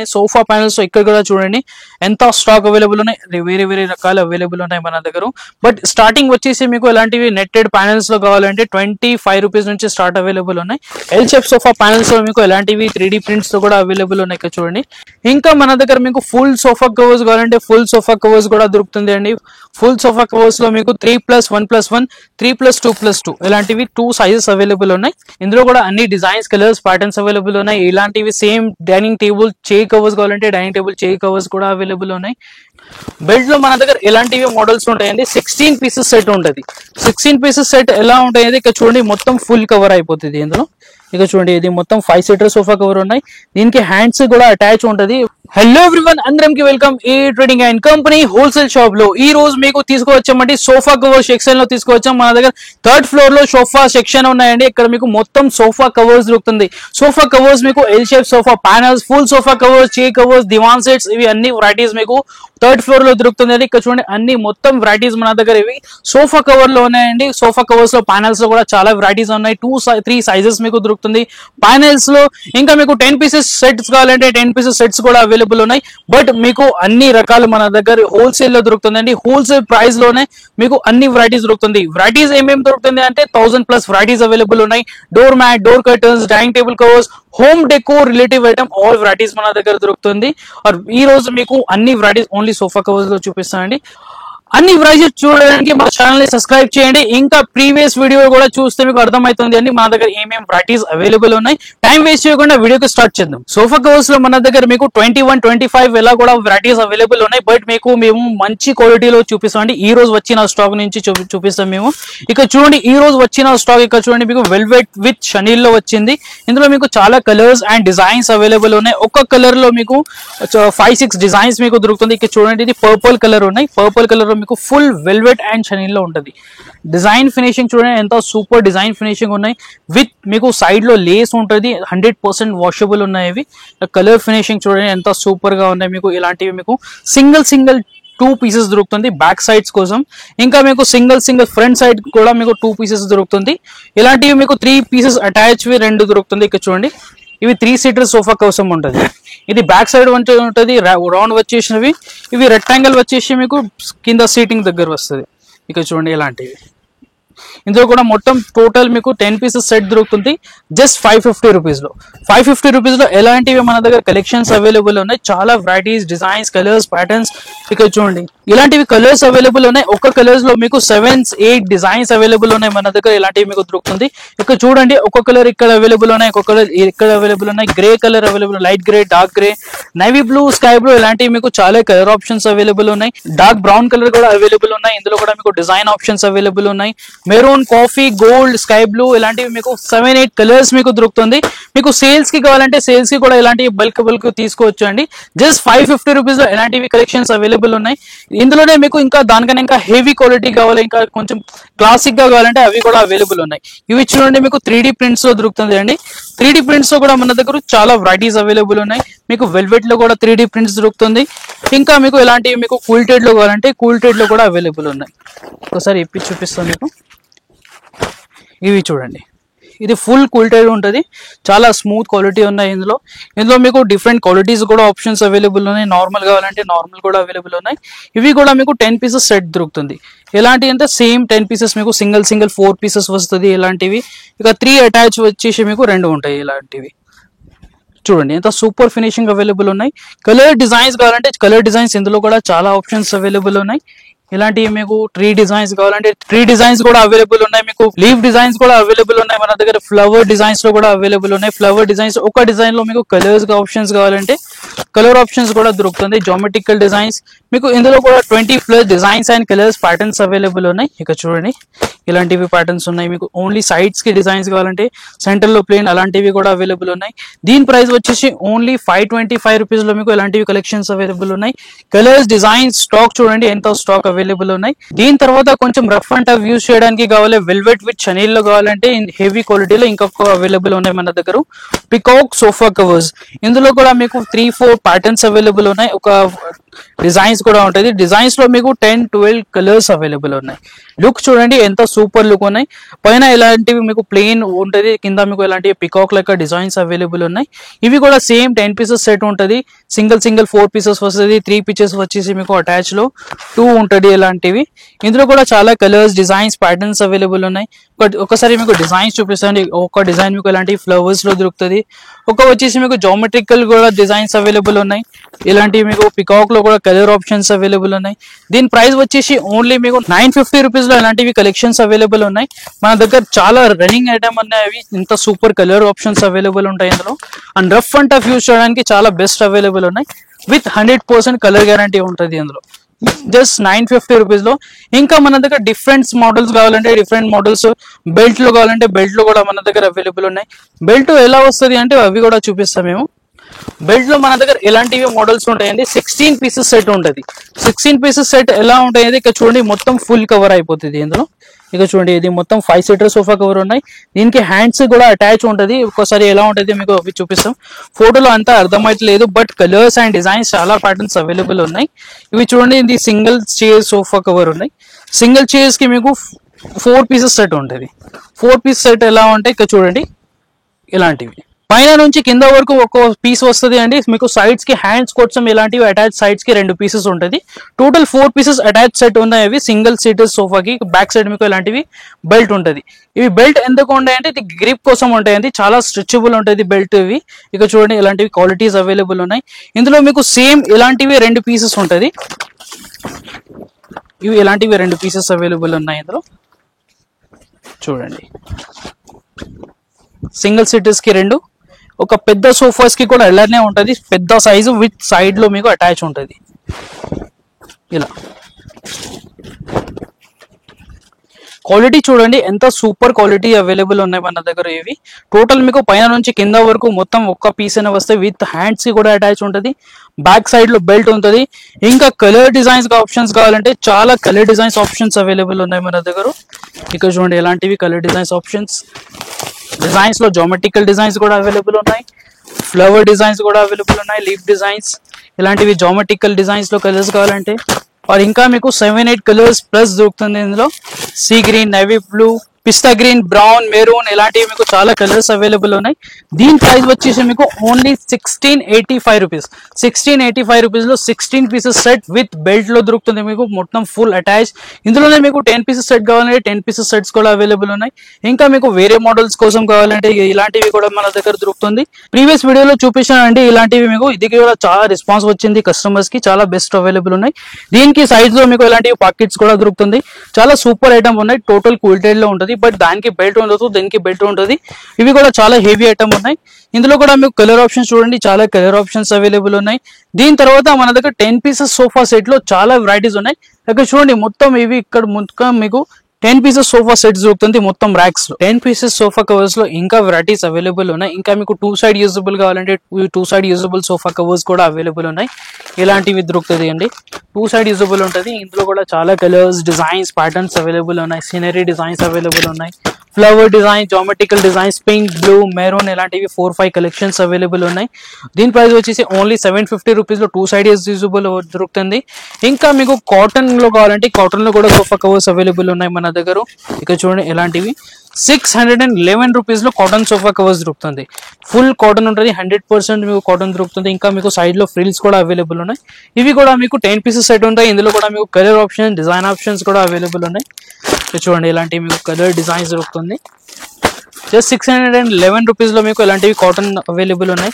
Sofa panels ఇక్కడ కూడా చూడండి ఎంత స్టాక్ అవైలబుల్ ఉన్నాయి, వేరే వేరే రకాలు అవైలబుల్ ఉన్నాయి మన దగ్గర. బట్ స్టార్టింగ్ వచ్చేసి మీకు ఇలాంటివి నెట్టెడ్ ప్యానల్స్ లో కావాలంటే 25 రూపీస్ నుంచి స్టార్ట్ అవైలబుల్ ఉన్నాయి. ఎల్ షేప్ సోఫా ప్యానల్స్ లో మీకు ఇలాంటివి 3D ప్రింట్స్ తో కూడా అవైలబుల్ ఉన్నాయి ఇక్కడ చూడండి. ఇంకా మన దగ్గర మీకు ఫుల్ సోఫా కవర్స్ కావాలంటే ఫుల్ సోఫా కవర్స్ కూడా దొరుకుతుంది అండి. ఫుల్ సోఫా కవర్స్ లో మీకు 3+1+1, 3+2+2 ఇలాంటివి 2 సైజెస్ అవైలబుల్ ఉన్నాయి. ఇందులో కూడా అన్ని డిజైన్స్, కలర్స్, ప్యాటర్న్స్ అవైలబుల్ ఉన్నాయి. ఇలాంటివి same dining table chair covers కావాలంటే డైనింగ్ టేబుల్ చైర్ కవర్స్ కూడా అవైలబుల్ ఉన్నాయి. బెడ్ లో మన దగ్గర ఎలాంటివి మోడల్స్ ఉంటాయండి. 16 పీసెస్ సెట్ ఉంటుంది. 16 పీసెస్ సెట్ ఎలా ఉంటాయి ఇక్కడ చూడండి, మొత్తం ఫుల్ కవర్ అయిపోతుంది ఇందులో. ఇక చూడండి ఇది మొత్తం 5 సీటర్ సోఫా కవర్ ఉన్నాయి. దీనికి హ్యాండ్స్ కూడా అటాచ్ ఉంటది. హలో ఎవ్రీవన్, అందరికి welcome. A trading and company wholesale shop లో ఈ రోజు మీకు తీసుకువచ్చామండి సోఫా కవర్ సెక్షన్ లో తీసుకువచ్చాం. మన దగ్గర 3rd ఫ్లోర్ లో సోఫా సెక్షన్ ఉన్నాయండి. ఇక్కడ మీకు మొత్తం సోఫా కవర్స్ దొరుకుతుంది. సోఫా కవర్స్ మీకు L shape sofa panels, full sofa covers, chair covers, divan sets, ఇవి అన్ని వెరైటీస్ మీకు 3rd ఫ్లోర్ లో దొరుకుతుంది. ఇక్కడ చూడండి అన్ని మొత్తం వెరైటీస్ మన దగ్గర ఇవి సోఫా కవర్ లో ఉన్నాయండి. సోఫా కవర్స్ లో ప్యానల్స్ లో కూడా చాలా వెరైటీస్ ఉన్నాయి. 2-3 సైజెస్ మీకు దొరుకుతుంది ప్యానల్స్ లో. ఇంకా మీకు 10 పీసెస్ సెట్స్ కావాలంటే 10 పీసెస్ సెట్స్ కూడా అవైలబుల్ ఉన్నాయి. బట్ మీకు అన్ని రకాలు మన దగ్గర హోల్సేల్ లో దొరుకుతుందండి. హోల్సేల్ ప్రైస్ లోనే మీకు అన్ని వెరైటీస్ దొరుకుతుంది. వెరైటీస్ ఏమేమి దొరుకుతుంది అంటే 1000+ వెరైటీస్ అవైలబుల్ ఉన్నాయి. Door mat, door curtains, dining table covers, home decor relative item, all varieties మన దగ్గర దొరుకుతుంది. ఈ రోజు మీకు అన్ని వెరైటీస్ ఓన్లీ సోఫా కవర్స్ లో చూపిస్తానండి. అన్ని వెరైటీస్ చూడడానికి మా ఛానల్ ని సబ్స్క్రైబ్ చేయండి. ఇంకా ప్రీవియస్ వీడియో కూడా చూస్తే మీకు అర్థమవుతుంది అండి మన దగ్గర ఏమేమి వెరైటీస్ అవైలబుల్ ఉన్నాయి. టైం వేస్ట్ చేయకుండా వీడియోకి స్టార్ట్ చేద్దాం. సోఫా కవర్స్ లో మన దగ్గర మీకు 21, 25 ఇలా కూడా వెరైటీస్ అవైలబుల్ ఉన్నాయి. బట్ మీకు మేము మంచి క్వాలిటీలో చూపిస్తామండి. ఈ రోజు వచ్చిన స్టాక్ నుంచి చూపిస్తాం మేము. ఇక చూడండి ఈ రోజు వచ్చిన స్టాక్ ఇక్కడ చూడండి మీకు వెల్వెట్ విత్ షనీల్ లో వచ్చింది. ఇందులో మీకు చాలా కలర్స్ అండ్ డిజైన్స్ అవైలబుల్ ఉన్నాయి. ఒక్క కలర్ లో మీకు 5-6 డిజైన్స్ మీకు దొరుకుతుంది. ఇక్కడ చూడండి ఇది పర్పుల్ కలర్ ఉన్నాయి. పర్పుల్ కలర్ మీకు ఫుల్ వెల్వెట్ అండ్ షనీల్ లో ఉంటది. డిజైన్ ఫినిషింగ్ చూడండి ఎంత సూపర్ డిజైన్ ఫినిషింగ్ ఉన్నాయి. విత్ మీకు సైడ్ లో లేస్ ఉంటుంది. 100% వాషబుల్ ఉన్నాయి ఇవి. కలర్ ఫినిషింగ్ చూడండి ఎంత సూపర్ గా ఉన్నాయి. మీకు ఇలాంటివి మీకు సింగిల్ 2 పీసెస్ దొరుకుతుంది బ్యాక్ సైడ్స్ కోసం. ఇంకా మీకు సింగిల్ ఫ్రంట్ సైడ్ కూడా మీకు 2 పీసెస్ దొరుకుతుంది. ఇలాంటివి మీకు 3 పీసెస్ అటాచ్ 2 దొరుకుతుంది. ఇక్కడ చూడండి ఇవి 3 సీటర్ సోఫా కోసం ఉంటుంది. ఇది బ్యాక్ సైడ్ ఉంటుంది. రౌండ్ వచ్చేసినవి. ఇవి రెక్టాంగిల్ వచ్చేసి మీకు కింద సీటింగ్ దగ్గర వస్తుంది. ఇక చూడండి ఇలాంటివి. ఇందులో కూడా మొత్తం టోటల్ మీకు 10 పీసెస్ సెట్ దొరుకుతుంది జస్ట్ 550 రూపీస్ లో. 550 రూపీస్ లో ఎలాంటివి మన దగ్గర కలెక్షన్స్ అవైలబుల్ ఉన్నాయి. చాలా వెరైటీస్, డిజైన్స్, కలర్స్, ప్యాటర్న్స్. ఇక్కడ చూడండి ఇలాంటివి కలర్స్ అవైలబుల్ ఉన్నాయి. ఒక కలర్స్ లో మీకు 7-8 డిజైన్స్ అవైలబుల్ ఉన్నాయి మన దగ్గర. ఇలాంటివి మీకు దొరుకుతుంది. ఇక్కడ చూడండి ఒక కలర్ ఇక్కడ అవైలబుల్ ఉన్నాయి, ఒక కలర్ ఇక్కడ అవైలబుల్ ఉన్నాయి. Grey colour available, light grey, dark grey, navy blue, sky blue, ఇలాంటివి మీకు చాలా కలర్ ఆప్షన్స్ అవైలబుల్ ఉన్నాయి. డార్క్ బ్రౌన్ కలర్ కూడా అవైలబుల్ ఉన్నాయి. ఇందులో కూడా మీకు డిజైన్ ఆప్షన్స్ అవైలబుల్ ఉన్నాయి. Maroon, coffee, gold, sky blue, ఇలాంటివి మీకు 7-8 కలర్స్ మీకు దొరుకుతుంది. మీకు సేల్స్ కి కావాలంటే సేల్స్ కి కూడా ఇలాంటివి బల్క్ తీసుకోవచ్చు అండి. జస్ట్ 550 రూపీస్ లో ఇలాంటివి కలెక్షన్స్ అవైలబుల్ ఉన్నాయి. ఇందులోనే మీకు ఇంకా దానికన్నా ఇంకా హెవీ క్వాలిటీ కావాలి, ఇంకా కొంచెం క్లాసిక్ గా కావాలంటే అవి కూడా అవైలబుల్ ఉన్నాయి. ఇవి చూడండి మీకు 3D ప్రింట్స్ లో దొరుకుతుంది అండి. 3D ప్రింట్స్ లో కూడా మన దగ్గర చాలా వెరైటీస్ అవైలబుల్ ఉన్నాయి. మీకు వెల్వెట్ లో కూడా 3D ప్రింట్స్ దొరుకుతుంది. ఇంకా మీకు ఇలాంటివి మీకు కూల్టెడ్ లో కావాలంటే కూల్టెడ్ లో కూడా అవైలబుల్ ఉన్నాయి. ఒకసారి ఇప్పి చూపిస్తాను మీకు. ఇవి చూడండి ఇది ఫుల్ కూల్టెడ్ ఉంటుంది. చాలా స్మూత్ క్వాలిటీ ఉన్నాయి. ఇందులో మీకు డిఫరెంట్ క్వాలిటీస్ కూడా ఆప్షన్స్ అవైలబుల్ ఉన్నాయి. నార్మల్ కావాలంటే నార్మల్ కూడా అవైలబుల్ ఉన్నాయి. ఇవి కూడా మీకు 10 పీసెస్ సెట్ దొరుకుతుంది. ఎలాంటివి అంటే సేమ్ 10 పీసెస్ మీకు సింగిల్ 4 పీసెస్ వస్తుంది ఇలాంటివి. ఇక 3 అటాచ్ వచ్చేసి మీకు 2 ఉంటాయి ఇలాంటివి. చూడండి ఎంత సూపర్ ఫినిషింగ్ అవైలబుల్ ఉన్నాయి. కలర్ డిజైన్స్ కావాలంటే కలర్ డిజైన్స్ ఇందులో కూడా చాలా ఆప్షన్స్ అవైలబుల్ ఉన్నాయి. ఇలాంటివి మీకు 3 డిజైన్స్ కావాలంటే 3 డిజైన్స్ కూడా అవైలబుల్ ఉన్నాయి. మీకు లీవ్ డిజైన్స్ కూడా అవైలబుల్ ఉన్నాయి మన దగ్గర. ఫ్లవర్ డిజైన్స్ లో కూడా అవైలబుల్ ఉన్నాయి. ఫ్లవర్ డిజైన్స్ ఒక డిజైన్ లో మీకు కలర్స్ ఆప్షన్స్ కావాలంటే కలర్ ఆప్షన్స్ కూడా దొరుకుతుంది. జామెట్రికల్ డిజైన్స్ మీకు ఇందులో కూడా 20+ designs and colours patterns available ఉన్నాయి. ఇక చూడండి ఇలాంటివి ప్యాటర్న్స్ ఉన్నాయి. మీకు ఓన్లీ సైడ్స్ కి డిజైన్స్ కావాలంటే సెంటర్ లో ప్లేన్ అలాంటివి కూడా అవైలబుల్ ఉన్నాయి. దీని ప్రైస్ వచ్చేసి ఓన్లీ 525 రూపీస్ లో మీకు ఇలాంటివి కలెక్షన్స్ అవైలబుల్ ఉన్నాయి. కలర్స్, డిజైన్స్, స్టాక్ చూడండి ఎంత స్టాక్ అవైలబుల్ ఉన్నాయి. దీని తర్వాత కొంచెం రఫ్ అండ్ టఫ్ యూజ్ చేయడానికి కావాలి వెల్వెట్ విత్ షనీల్ లో కావాలంటే హెవీ క్వాలిటీలో ఇంకొక అవైలబుల్ ఉన్నాయి మన దగ్గర. పికాక్ సోఫా కవర్స్ ఇందులో కూడా మీకు 3-4 ప్యాటర్న్స్ అవైలబుల్ ఉన్నాయి. ఒక డిజైన్స్ కూడా ఉంటుంది. డిజైన్స్ లో మీకు 10-12 కలర్స్ అవైలబుల్ ఉన్నాయి. లుక్ చూడండి ఎంత సూపర్ లుక్ ఉన్నాయి. పైన ఇలాంటివి మీకు ప్లెయిన్ ఉంటుంది, కింద మీకు ఇలాంటి పికాక్ లెక్క డిజైన్స్ అవైలబుల్ ఉన్నాయి. ఇవి కూడా సేమ్ 10 పీసెస్ సెట్ ఉంటుంది. సింగిల్ 4 పీసెస్ వస్తుంది. 3 పీసెస్ వచ్చేసి మీకు అటాచ్ లో 2 ఉంటుంది. ఇలాంటివి ఇందులో కూడా చాలా కలర్స్, డిజైన్స్, ప్యాటర్న్స్ అవైలబుల్ ఉన్నాయి. ఒకసారి మీకు డిజైన్స్ చూపిస్తాను. ఒక డిజైన్ మీకు ఇలాంటి ఫ్లవర్స్ లో దొరుకుతుంది. ఒక వచ్చేసి మీకు జామెట్రికల్ కూడా డిజైన్స్ అవైలబుల్ ఉన్నాయి. ఇలాంటివి మీకు పికాక్ లో కూడా కలర్ ఆప్షన్స్ అవైలబుల్ ఉన్నాయి. దీని ప్రైస్ వచ్చేసి ఓన్లీ మీకు 950 రూపీస్ లో ఇలాంటివి కలెక్షన్స్ అవైలబుల్ ఉన్నాయి. మన దగ్గర చాలా రన్నింగ్ ఐటమ్ ఉన్నాయి. ఇంత సూపర్ కలర్ ఆప్షన్స్ అవైలబుల్ ఉంటాయి ఇందులో. And rough and tough use చేయడానికి చాలా బెస్ట్ అవైలబుల్ ఉన్నాయి. విత్ 100% కలర్ గ్యారంటీ ఉంటుంది అందులో. జస్ట్ 950 రూపీస్ లో. ఇంకా మన దగ్గర డిఫరెంట్ మోడల్స్ కావాలంటే డిఫరెంట్ మోడల్స్, బెల్ట్ లో కావాలంటే బెల్ట్ లో కూడా మన దగ్గర అవైలబుల్ ఉన్నాయి. బెల్ట్ ఎలా వస్తుంది అంటే అవి కూడా చూపిస్తాం మేము. బెల్ట్ లో మన దగ్గర ఎలాంటివి మోడల్స్ ఉంటాయండి. 16 పీసెస్ సెట్ ఉంటుంది. 16 పీసెస్ సెట్ ఎలా ఉంటాయి ఇక్కడ చూడండి, మొత్తం ఫుల్ కవర్ అయిపోతుంది ఇందులో. ఇక చూడండి ఇది మొత్తం 5 సీటర్ సోఫా కవర్ ఉన్నాయి. దీనికి హ్యాండ్స్ కూడా అటాచ్ ఉంటుంది. ఒక్కోసారి ఎలా ఉంటుంది మీకు అవి చూపిస్తాం. ఫోటోలో అంతా అర్థమైతలేదు, బట్ కలర్స్ అండ్ డిజైన్స్ చాలా ప్యాటర్న్స్ అవైలబుల్ ఉన్నాయి. ఇవి చూడండి, ఇది సింగిల్ చైర్ సోఫా కవర్ ఉన్నాయి. సింగిల్ చైర్స్ కి మీకు 4 పీసెస్ సెట్ ఉంటుంది. 4 పీస్ సెట్ ఎలా ఉంటాయి ఇక్కడ చూడండి, ఇలాంటివి పైన నుంచి కింద వరకు ఒక పీస్ వస్తుంది అండి. మీకు సైడ్స్ కి హ్యాండ్స్ కోసం ఇలాంటివి అటాచ్ సైడ్స్ కి 2 పీసెస్ ఉంటుంది. టోటల్ 4 పీసెస్ అటాచ్ సెట్ ఉన్నాయి. అవి సింగిల్ సీటర్ సోఫాకి బ్యాక్ సైడ్ మీకు ఇలాంటివి బెల్ట్ ఉంటుంది. ఇవి బెల్ట్ ఎందుకు ఉంటాయంటే ఇది గ్రిప్ కోసం ఉంటాయండి. చాలా స్ట్రెచబుల్ ఉంటుంది బెల్ట్ ఇవి. ఇక చూడండి ఇలాంటివి క్వాలిటీస్ అవైలబుల్ ఉన్నాయి. ఇందులో మీకు సేమ్ ఇలాంటివి 2 పీసెస్ ఉంటుంది. ఇవి ఇలాంటివి 2 పీసెస్ అవైలబుల్ ఉన్నాయి ఇందులో. చూడండి సింగిల్ సీటర్స్ కి 2, ఒక పెద్ద సోఫాస్ కి కూడా ఇలానే ఉంటుంది. పెద్ద సైజు విత్ సైడ్ లో మీకు అటాచ్ ఉంటుంది. ఇలా క్వాలిటీ చూడండి ఎంత సూపర్ క్వాలిటీ అవైలబుల్ ఉన్నాయి మన దగ్గర. ఇవి టోటల్ మీకు పైన నుంచి కింద వరకు మొత్తం ఒక్క పీస్ అయినా వస్తే విత్ హ్యాండ్స్ కి కూడా అటాచ్ ఉంటుంది. బ్యాక్ సైడ్ లో బెల్ట్ ఉంటుంది. ఇంకా కలర్ డిజైన్స్ ఆప్షన్స్ కావాలంటే చాలా కలర్ డిజైన్స్ ఆప్షన్స్ అవైలబుల్ ఉన్నాయి మన దగ్గర. ఇక్కడ చూడండి ఎలాంటివి కలర్ డిజైన్స్ ఆప్షన్స్. డిజైన్స్ లో జామెట్రికల్ డిజైన్స్ కూడా అవైలబుల్ ఉన్నాయి. ఫ్లవర్ డిజైన్స్ కూడా అవైలబుల్ ఉన్నాయి. లీఫ్ డిజైన్స్ ఇలాంటివి జామెట్రికల్ డిజైన్స్ లో కలర్స్ కావాలంటే. और ఇంకా మీకు 7-8 కలర్స్ ప్లస్ దొరుకుతుంది ఇందులో. సీ గ్రీన్, నేవీ బ్లూ, పిస్తా గ్రీన్, బ్రౌన్, మెరూన్ ఇలాంటివి మీకు చాలా కలర్స్ అవైలబుల్ ఉన్నాయి. దీని ప్రైస్ వచ్చేసి మీకు ఓన్లీ 1685 రూపీస్. 1685 రూపీస్ లో 16 పీసెస్ సెట్ విత్ బెల్ట్ లో దొరుకుతుంది మీకు. మొత్తం ఫుల్ అటాచ్. ఇందులోనే మీకు 10 పీసెస్ సెట్ కావాలంటే 10 పీసెస్ సెట్స్ కూడా అవైలబుల్ ఉన్నాయి. ఇంకా మీకు వేరే మోడల్స్ కోసం కావాలంటే ఇలాంటివి కూడా మన దగ్గర దొరుకుతుంది. ప్రీవియస్ వీడియోలో చూపించానండి ఇలాంటివి మీకు. ఇది కూడా చాలా రెస్పాన్స్ వచ్చింది కస్టమర్స్ కి. చాలా బెస్ట్ అవైలబుల్ ఉన్నాయి. దీనికి సైడ్స్ లో మీకు ఇలాంటివి పాకెట్స్ కూడా దొరుకుతుంది. చాలా సూపర్ ఐటమ్ ఉన్నాయి. టోటల్ క్వాలిటీ లో ఉంటుంది. బట్ దానికి బెల్ట్ ఉండదు, దీనికి బెల్ట్ ఉంటుంది. ఇవి కూడా చాలా హెవీ ఐటమ్ ఉన్నాయి. ఇందులో కూడా మీకు కలర్ ఆప్షన్స్ చూడండి, చాలా కలర్ ఆప్షన్స్ అవైలబుల్ ఉన్నాయి. దీని తర్వాత మన దగ్గర 10 పీసెస్ సోఫా సెట్ లో చాలా వెరైటీస్ ఉన్నాయి. ఇక్కడ చూడండి మొత్తం ఇవి ఇక్కడ మొత్తం మీకు 10 పీసెస్ సోఫా సెట్స్ దొరుకుతుంది మొత్తం ర్యాక్స్ లో. 10 పీసెస్ సోఫా కవర్స్ లో ఇంకా వెరైటీస్ అవైలబుల్ ఉన్నాయి. ఇంకా మీకు 2 సైడ్ యూజబుల్ కావాలంటే 2 సైడ్ యూజబుల్ సోఫా కవర్స్ కూడా అవైలబుల్ ఉన్నాయి. ఇలాంటివి దొరుకుతుంది అండి. 2 సైడ్ యూజబుల్ ఉంటుంది. ఇందులో కూడా చాలా కలర్స్, డిజైన్స్, ప్యాటర్న్స్ అవైలబుల్ ఉన్నాయి. సీనరీ డిజైన్స్ అవైలబుల్ ఉన్నాయి. Flower design, geometrical designs, pink, blue, maroon ఇలాంటివి 4-5 కలెక్షన్స్ అవైలబుల్ ఉన్నాయి. దీని ప్రైస్ వచ్చేసి ఓన్లీ 750 రూపీస్ లో 2 సైడ్ యూజబుల్ దొరుకుతుంది. ఇంకా మీకు కాటన్ లో కావాలంటే కాటన్ లో కూడా సోఫా కవర్స్ అవైలబుల్ ఉన్నాయి మన దగ్గర. ఇక్కడ చూడండి ఇలాంటివి 611 రూపీస్ లో కాటన్ సోఫా కవర్స్ దొరుకుతుంది. ఫుల్ కాటన్ ఉంటుంది. 100% మీకు కాటన్ దొరుకుతుంది. ఇంకా మీకు సైడ్ లో ఫ్రిల్స్ కూడా అవైలబుల్ ఉన్నాయి. ఇవి కూడా మీకు 10 పీసెస్ సెట్ ఉంటాయి. ఇందులో కూడా మీకు కలర్ ఆప్షన్, డిజైన్ ఆప్షన్స్ కూడా అవైలబుల్ ఉన్నాయి. చూడండి ఇలాంటివి మీకు కలర్ డిజైన్స్ దొరుకుతుంది. జస్ట్ 611 రూపీస్ లో మీకు ఇలాంటివి కాటన్ అవైలబుల్ ఉన్నాయి.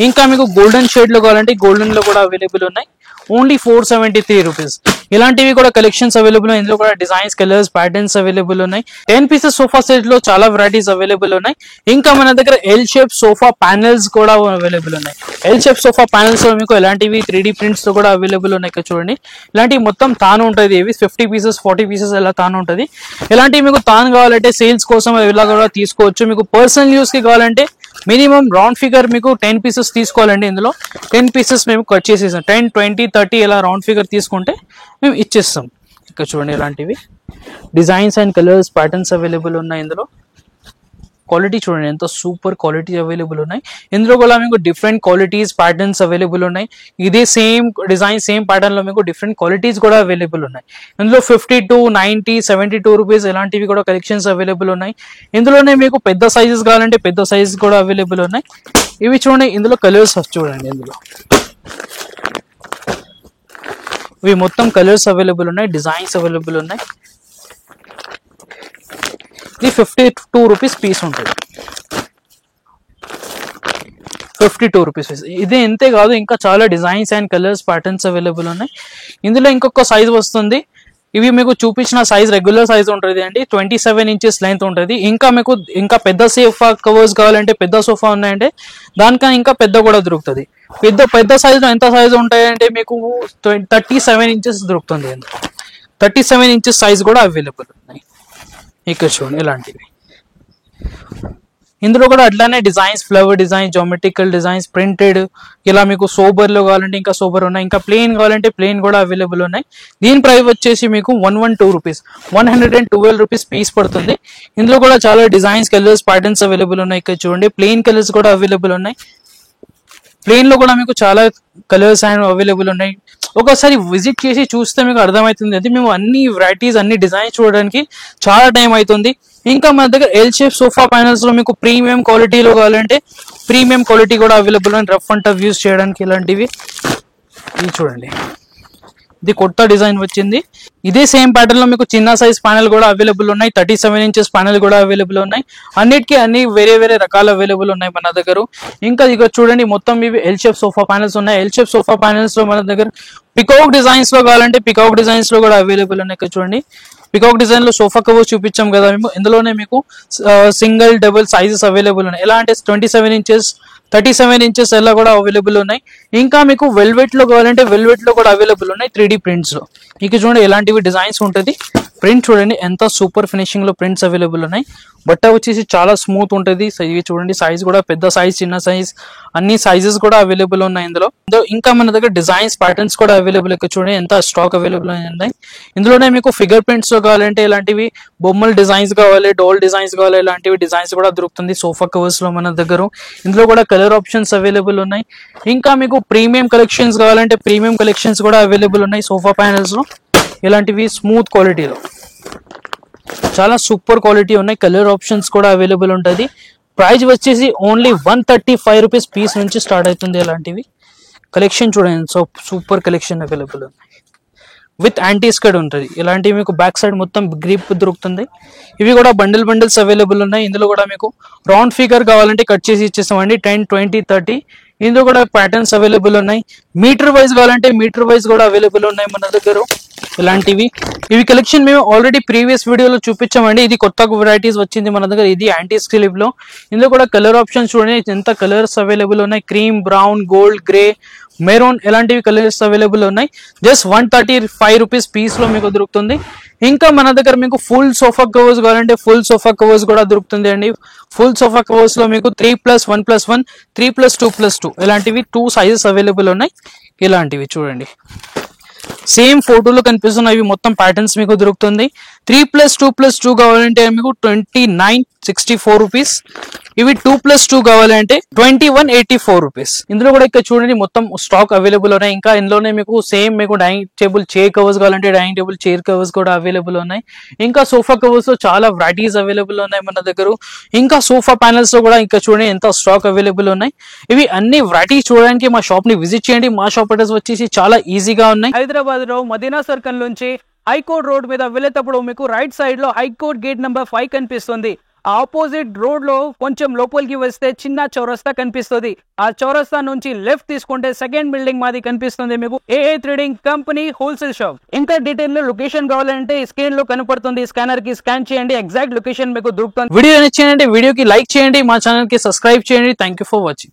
ఇంకా మీకు గోల్డెన్ షేడ్ లో కావాలంటే గోల్డెన్ లో కూడా అవైలబుల్ ఉన్నాయి. Only 473 rupees. ఇలాంటివి కూడా కలెక్షన్స్ అవైలబుల్ ఉన్నాయి. ఇందులో కూడా డిజైన్స్, కలర్స్, ప్యాటర్న్స్ అవైలబుల్ ఉన్నాయి. 10 పీసెస్ సోఫా సెట్ లో చాలా వెరైటీస్ అవైలబుల్ ఉన్నాయి. ఇంకా మన దగ్గర ఎల్ షేప్ సోఫా ప్యానెల్స్ కూడా అవైలబుల్ ఉన్నాయి. ఎల్ షేప్ సోఫా ప్యానెల్స్ లో మీకు ఎలాంటివి 3D ప్రింట్స్ తో కూడా అవైలబుల్ ఉన్నాయి. ఇక్కడ చూడండి ఇలాంటివి మొత్తం తాను ఉంటుంది. ఇవి 50 పీసెస్, 40 పీసెస్ ఇలా తాను ఉంటుంది. ఇలాంటివి మీకు తాను కావాలంటే సేల్స్ కోసం ఇలా కూడా తీసుకోవచ్చు. మీకు పర్సనల్ యూస్ కి కావాలంటే మినిమం రౌండ్ ఫిగర్ మీకు 10 పీసెస్ తీసుకోవాలండి. ఇందులో 10 పీసెస్ మేము కట్ చేసేసాం. 10, 20, 30 ఇలా రౌండ్ ఫిగర్ తీసుకుంటే మేము ఇచ్చేస్తాం. ఇక్కడ చూడండి ఇలాంటివి designs and colours, patterns available ఉన్నాయి ఇందులో. క్వాలిటీ చూడండి ఎంత సూపర్ క్వాలిటీ అవైలబుల్ ఉన్నాయి. ఇందులో కూడా మీకు డిఫరెంట్ క్వాలిటీస్ ప్యాటర్న్స్ అవైలబుల్ ఉన్నాయి. ఇదే సేమ్ డిజైన్ సేమ్ ప్యాటర్న్ లో మీకు డిఫరెంట్ క్వాలిటీస్ కూడా అవైలబుల్ ఉన్నాయి. ఇందులో 52, 90, 72 రూపీస్ ఇలాంటివి కూడా కలెక్షన్స్ అవైలబుల్ ఉన్నాయి. ఇందులోనే మీకు పెద్ద సైజెస్ కావాలంటే పెద్ద సైజెస్ కూడా అవైలబుల్ ఉన్నాయి. ఇవి చూడండి, ఇందులో కలర్స్ చూడండి, ఇందులో ఇవి మొత్తం కలర్స్ అవైలబుల్ ఉన్నాయి, డిజైన్స్ అవైలబుల్ ఉన్నాయి. ఇది 52 రూపీస్ పీస్ ఉంటుంది, 52 రూపీస్. ఇది ఇంతే కాదు, ఇంకా చాలా designs and colours patterns available ఉన్నాయి. ఇందులో ఇంకొక సైజ్ వస్తుంది. ఇవి మీకు చూపించిన సైజ్ రెగ్యులర్ సైజ్ ఉంటుంది అండి, 27 ఇంచెస్ లెంత్ ఉంటుంది. ఇంకా మీకు ఇంకా పెద్ద సోఫా కవర్స్ కావాలంటే పెద్ద సోఫా ఉన్నాయంటే దానికన్నా ఇంకా పెద్ద కూడా దొరుకుతుంది. పెద్ద సైజ్ లో ఎంత సైజ్ ఉంటాయంటే మీకు 37 ఇంచెస్ దొరుకుతుంది. 37 ఇంచెస్ సైజ్ కూడా అవైలబుల్ ఉన్నాయి. ఇక్కడ చూడండి ఇలాంటివి. ఇందులో కూడా అట్లానే designs, flower design, geometrical designs, printed, ఇలా మీకు సోబర్ లో కావాలంటే ఇంకా సోబర్ ఉన్నాయి, ఇంకా ప్లెయిన్ కావాలంటే ప్లెయిన్ కూడా అవైలబుల్ ఉన్నాయి. దీని ప్రైస్ వచ్చేసి మీకు 112 రూపీస్, 112 రూపీస్ పీస్ పడుతుంది. ఇందులో కూడా చాలా డిజైన్స్, కలర్స్, ప్యాటర్న్స్ అవైలబుల్ ఉన్నాయి. ఇక్కడ చూడండి ప్లెయిన్ కలర్స్ కూడా అవైలబుల్ ఉన్నాయి. ప్లెయిన్ లో కూడా మీకు చాలా కలర్స్ అండ్ అవైలబుల్ ఉన్నాయి. ఒకసారి విజిట్ చేసి చూస్తే మీకు అర్థమవుతుంది. అది మేము అన్ని వెరైటీస్, అన్ని డిజైన్స్ చూడడానికి చాలా టైం అవుతుంది. ఇంకా మన దగ్గర ఎల్ షేప్ సోఫా ప్యానల్స్ లో మీకు ప్రీమియం క్వాలిటీలో కావాలంటే ప్రీమియం క్వాలిటీ కూడా అవైలబుల్ ఉంది, రఫ్ అండ్ టఫ్ యూస్ చేయడానికి. ఇలాంటివి ఇది చూడండి, ఇది కొత్త డిజైన్ వచ్చింది. ఇదే సేమ్ ప్యాటర్న్ లో మీకు చిన్న సైజ్ ప్యానల్ కూడా అవైలబుల్ ఉన్నాయి, 37 ఇంచెస్ ప్యానల్ కూడా అవైలబుల్ ఉన్నాయి. అన్నిటికీ అన్ని వేరే వేరే రకాలు అవైలబుల్ ఉన్నాయి మన దగ్గర. ఇంకా ఇక చూడండి మొత్తం ఇవి ఎల్ షేప్ సోఫా ప్యానల్స్ ఉన్నాయి. ఎల్ షేప్ సోఫా ప్యానల్స్ లో మన దగ్గర పికాక్ డిజైన్స్ లో కావాలంటే పికాక్ డిజైన్స్ లో కూడా అవైలబుల్ ఉన్నాయి. ఇక్కడ చూడంండి పికాక్ డిజైన్ లో సోఫా కవర్ చూపించాం కదా మేము, ఇందులోనే మీకు సింగిల్ డబుల్ సైజెస్ అవైలబుల్ ఉన్నాయి. ఎలా అంటే 27 ఇంచెస్, 37 ఇంచెస్ ఎలా కూడా అవైలబుల్ ఉన్నాయి. ఇంకా మీకు వెల్వెట్ లో కావాలంటే వెల్వెట్ లో కూడా అవైలబుల్ ఉన్నాయి, 3D ప్రింట్స్ లో. ఇక చూడండి ఎలాంటివి డిజైన్స్ ఉంటుంది. ప్రింట్ చూడండి ఎంత సూపర్ ఫినిషింగ్ లో ప్రింట్స్ అవైలబుల్ ఉన్నాయి. బట్ట వచ్చేసి చాలా స్మూత్ ఉంటుంది. ఇవి చూడండి సైజ్ కూడా పెద్ద సైజ్, చిన్న సైజ్, అన్ని సైజెస్ కూడా అవైలబుల్ ఉన్నాయి ఇందులో. ఇంకా మన దగ్గర డిజైన్స్, ప్యాటర్న్స్ కూడా అవైలబుల్. ఇక్కడ చూడండి ఎంత స్టాక్ అవైలబుల్ ఉన్నాయి. ఇందులోనే మీకు ఫిగర్ ప్రింట్స్ లో కావాలంటే ఇలాంటివి బొమ్మల డిజైన్స్ కావాలి, డోల్ డిజైన్స్ కావాలి, ఇలాంటివి డిజైన్స్ కూడా దొరుకుతుంది సోఫా కవర్స్ లో మన దగ్గర. ఇందులో కూడా కలర్ ఆప్షన్స్ అవైలబుల్ ఉన్నాయి. ఇంకా మీకు ప్రీమియం కలెక్షన్స్ కావాలంటే ప్రీమియం కలెక్షన్స్ కూడా అవైలబుల్ ఉన్నాయి సోఫా ప్యానల్స్ లో. ఇలాంటివి స్మూత్ క్వాలిటీలో చాలా సూపర్ క్వాలిటీ ఉన్నాయి. కలర్ ఆప్షన్స్ కూడా అవైలబుల్ ఉంటుంది. ప్రైస్ వచ్చేసి ఓన్లీ 135 రూపీస్ పీస్ నుంచి స్టార్ట్ అవుతుంది. ఇలాంటివి కలెక్షన్ చూడండి, సూపర్ కలెక్షన్ అవైలబుల్ ఉన్నాయి. విత్ యాంటీ స్కర్ట్ ఉంటుంది. ఇలాంటివి మీకు బ్యాక్ సైడ్ మొత్తం గ్రిప్ దొరుకుతుంది. ఇవి కూడా బండిల్స్ అవైలబుల్ ఉన్నాయి. ఇందులో కూడా మీకు రౌండ్ ఫిగర్ కావాలంటే కట్ చేసి ఇచ్చేస్తామండి, 10, 20, 30. ఇందులో కూడా ప్యాటర్న్స్ అవైలబుల్ ఉన్నాయి. మీటర్ వైజ్ కావాలంటే మీటర్ వైజ్ కూడా అవైలబుల్ ఉన్నాయి మన దగ్గర. ఇలాంటివి ఇవి కలెక్షన్ మేము ఆల్రెడీ ప్రీవియస్ వీడియోలో చూపించామండి. ఇది కొత్త వెరైటీస్ వచ్చింది మన దగ్గర. ఇది యాంటీ స్లిప్ లో. ఇందులో కూడా కలర్ ఆప్షన్స్ చూడండి ఎంత కలర్స్ అవైలబుల్ ఉన్నాయి. Cream, brown, gold, grey, maroon ఇలాంటివి కలర్స్ అవైలబుల్ ఉన్నాయి. జస్ట్ 135 రూపీస్ పీస్ లో మీకు దొరుకుతుంది. ఇంకా మన దగ్గర మీకు ఫుల్ సోఫా కవర్స్ కావాలంటే ఫుల్ సోఫా కవర్స్ కూడా దొరుకుతుంది అండి. ఫుల్ సోఫా కవర్స్ లో మీకు 3+1+1, 3+2+2 ఇలాంటివి 2 సైజెస్ అవైలబుల్ ఉన్నాయి. ఇలాంటివి చూడండి సేమ్ ఫోటోలో కనిపిస్తున్నవి మొత్తం ప్యాటర్న్స్ మీకు దొరుకుతుంది. 3+2+2 కావాలంటే మీకు 2964 రూపీస్. ఇవి 2+2 కావాలంటే 2184 రూపీస్. ఇందులో కూడా ఇక్కడ చూడండి మొత్తం స్టాక్ అవైలబుల్ ఉన్నాయి. ఇంకా ఇందులోనే మీకు సేమ్ మీకు డైనింగ్ టేబుల్ చైర్ కవర్స్ కావాలంటే డైనింగ్ టేబుల్ చైర్ కవర్స్ కూడా అవైలబుల్ ఉన్నాయి. ఇంకా సోఫా కవర్స్ లో చాలా వెరైటీస్ అవైలబుల్ ఉన్నాయి మన దగ్గర. ఇంకా సోఫా ప్యానల్స్ లో కూడా ఇంకా చూడండి ఎంత స్టాక్ అవైలబుల్ ఉన్నాయి. ఇవి అన్ని వెరైటీస్ చూడడానికి మా షాప్ ని విజిట్ చేయండి. మా షాప్ అడ్రస్ వచ్చేసి చాలా ఈజీగా ఉన్నాయి. హైదరాబాద్ లో మదీనా సర్కిల్ నుంచి హైకోర్ట్ రోడ్ మీద వెళ్ళేటప్పుడు మీకు రైట్ సైడ్ లో హైకోర్ట్ గేట్ నెంబర్ 5 కనిపిస్తుంది. ఆపోజిట్ రోడ్ లో కొంచెం లోపలికి వస్తే చిన్న చౌరస్తా కనిపిస్తుంది. ఆ చౌరస్తా నుంచి లెఫ్ట్ తీసుకుంటే సెకండ్ బిల్డింగ్ మాది కనిపిస్తుంది మీకు ఏఏ ట్రేడింగ్ కంపెనీ హోల్సేల్ షాప్. ఇంకా డీటెయిల్ లో లొకేషన్ కావాలంటే స్క్రీన్ లో కనపడుతుంది, స్కానర్ కి స్కాన్ చేయండి, ఎగ్జాక్ట్ లొకేషన్ మీకు దొరుకుతుంది. వీడియో నచ్చిందంటే వీడియోకి లైక్ చేయండి, మా ఛానల్ కి సబ్స్క్రైబ్ చేయండి. Thank you for watching.